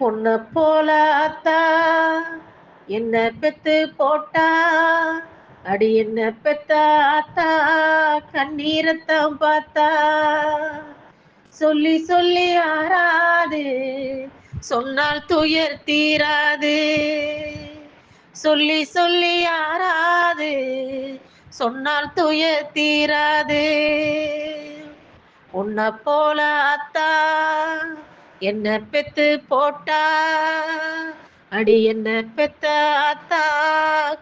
பொண்ண போல அத்தா என்ன பெத்து போட்டா, அடி என்ன பெத்த ஆத்தா கண்ணீரத்தான் பார்த்தா. சொல்லி சொல்லி ஆறாது, சொன்னால் துயர் தீராது. சொல்லி சொல்லி ஆறாது, சொன்னால் துயர் தீராது. உன்னை போல அத்தா என்ன பெத்து போட்டா, அடி என்ன பெத்த அத்தா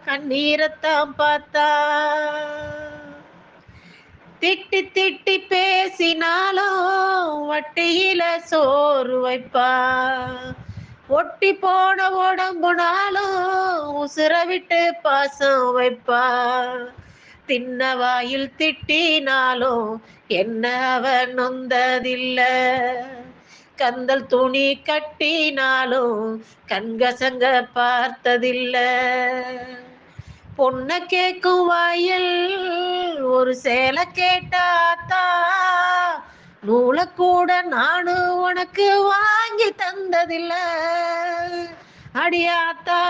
கண்ணீரத்தான் பார்த்தா. திட்டி திட்டி பேசினாலும் வட்டியில சோறு வைப்பா, ஒட்டி போன உடம்புனாலும் உசுர விட்டு பாசம் வைப்பா. தின்ன வாயில் திட்டினாலும் என்ன அவ நொந்ததில்ல, கந்தல் துணி கட்டினாலும் கண்கசங்க பார்த்ததில்ல. பொண்ண கேக்கும் வாயில் ஒரு சேலை கேட்டாத்தா, நூலை கூட நானும் உனக்கு வாங்கி தந்ததில்ல. அடியாத்தா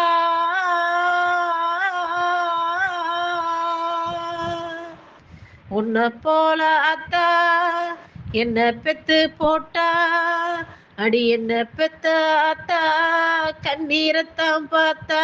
உன்னை போல அத்தா என்ன பெத்து போட்டா, அடி என்ன பெத்த அத்தா கண்ணீரத்தான் பார்த்தா.